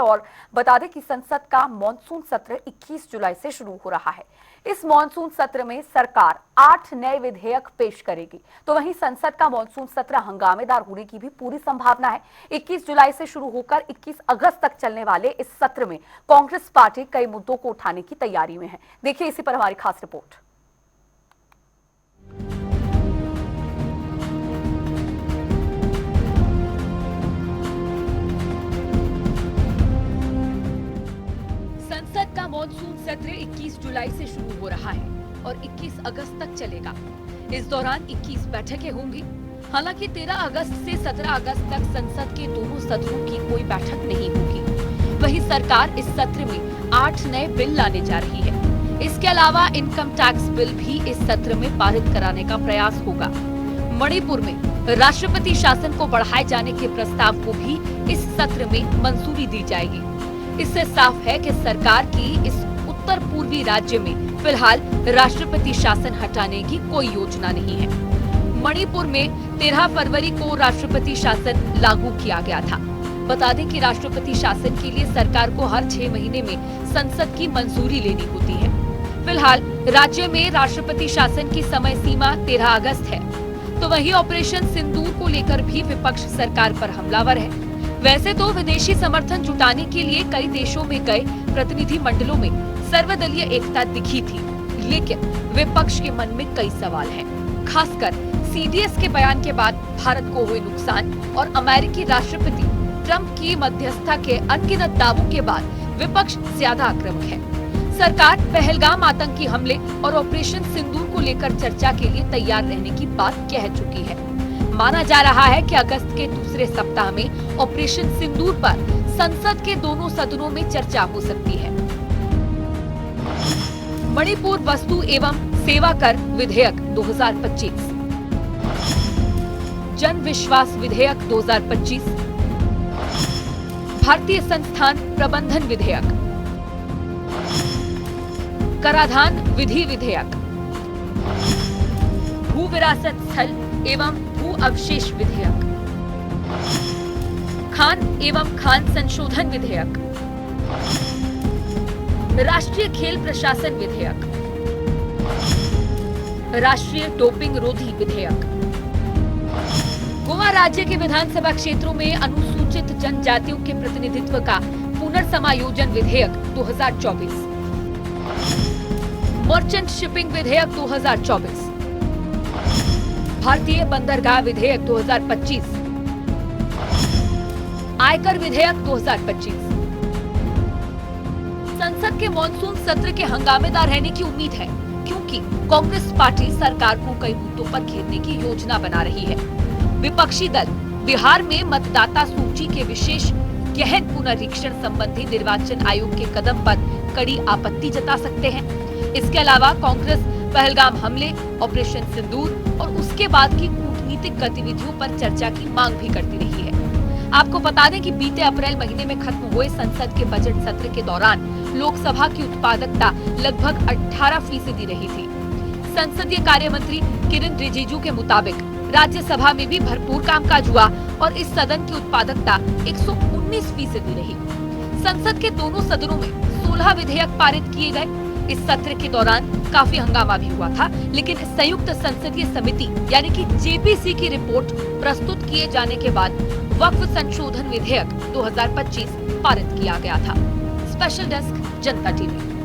और बता दें कि संसद का मॉनसून सत्र 21 जुलाई से शुरू हो रहा है। इस मॉनसून सत्र में सरकार 8 नए विधेयक पेश करेगी, तो वहीं संसद का मॉनसून सत्र हंगामेदार होने की भी पूरी संभावना है। 21 जुलाई से शुरू होकर 21 अगस्त तक चलने वाले इस सत्र में कांग्रेस पार्टी कई मुद्दों को उठाने की तैयारी में है। देखिए इसी पर हमारी खास रिपोर्ट। संसद का मॉनसून सत्र 21 जुलाई से शुरू हो रहा है और 21 अगस्त तक चलेगा। इस दौरान 21 बैठकें होंगी। हालांकि 13 अगस्त से 17 अगस्त तक संसद के दोनों सदनों की कोई बैठक नहीं होगी। वहीं सरकार इस सत्र में 8 नए बिल लाने जा रही है। इसके अलावा इनकम टैक्स बिल भी इस सत्र में पारित कराने का प्रयास होगा। मणिपुर में राष्ट्रपति शासन को बढ़ाए जाने के प्रस्ताव को भी इस सत्र में मंजूरी दी जाएगी। इससे साफ है कि सरकार की इस उत्तर पूर्वी राज्य में फिलहाल राष्ट्रपति शासन हटाने की कोई योजना नहीं है। मणिपुर में 13 फरवरी को राष्ट्रपति शासन लागू किया गया था। बता दें कि राष्ट्रपति शासन के लिए सरकार को हर 6 महीने में संसद की मंजूरी लेनी होती है। फिलहाल राज्य में राष्ट्रपति शासन की समय सीमा 13 अगस्त है। तो वहीं ऑपरेशन सिंदूर को लेकर भी विपक्ष सरकार पर हमलावर है। वैसे तो विदेशी समर्थन जुटाने के लिए कई देशों में गए प्रतिनिधि मंडलों में सर्वदलीय एकता दिखी थी, लेकिन विपक्ष के मन में कई सवाल हैं। खासकर सीडीएस के बयान के बाद भारत को हुए नुकसान और अमेरिकी राष्ट्रपति ट्रंप की मध्यस्थता के अनगिनत दावों के बाद विपक्ष ज्यादा आक्रामक है। सरकार पहलगाम आतंकी हमले और ऑपरेशन सिंदूर को लेकर चर्चा के लिए तैयार रहने की बात कह चुकी है। माना जा रहा है कि अगस्त के दूसरे सप्ताह में ऑपरेशन सिंदूर पर संसद के दोनों सदनों में चर्चा हो सकती है। मणिपुर वस्तु एवं सेवा कर विधेयक 2025, जन विश्वास विधेयक 2025, भारतीय संस्थान प्रबंधन विधेयक, कराधान विधि विधेयक, भू विरासत स्थल एवं भू अवशेष विधेयक, खान एवं खान संशोधन विधेयक, राष्ट्रीय खेल प्रशासन विधेयक, राष्ट्रीय डोपिंग रोधी विधेयक, गोवा राज्य के विधानसभा क्षेत्रों में अनुसूचित जनजातियों के प्रतिनिधित्व का पुनर्समायोजन विधेयक 2024, मर्चेंट शिपिंग विधेयक 2024, भारतीय बंदरगाह विधेयक 2025, आयकर विधेयक 2025। संसद के मॉनसून सत्र के हंगामेदार रहने की उम्मीद है, क्योंकि कांग्रेस पार्टी सरकार को कई मुद्दों पर घेरने की योजना बना रही है। विपक्षी दल बिहार में मतदाता सूची के विशेष गहन पुनरीक्षण संबंधी निर्वाचन आयोग के कदम पर कड़ी आपत्ति जता सकते हैं। इसके अलावा कांग्रेस पहलगाम हमले, ऑपरेशन सिंदूर और उसके बाद की कूटनीतिक गतिविधियों पर चर्चा की मांग भी करती रही है। आपको बता दें कि बीते अप्रैल महीने में खत्म हुए संसद के बजट सत्र के दौरान लोकसभा की उत्पादकता लगभग 18% रही थी। संसदीय कार्य मंत्री किरेन रिजिजू के मुताबिक राज्यसभा में भी भरपूर कामकाज हुआ और इस सदन की उत्पादकता 119% रही। संसद के दोनों सदनों में 16 विधेयक पारित किए गए। इस सत्र के दौरान काफी हंगामा भी हुआ था, लेकिन संयुक्त संसदीय समिति यानी कि जेपीसी की रिपोर्ट प्रस्तुत किए जाने के बाद वक्फ संशोधन विधेयक 2025 पारित किया गया था। स्पेशल डेस्क, जनता टीवी।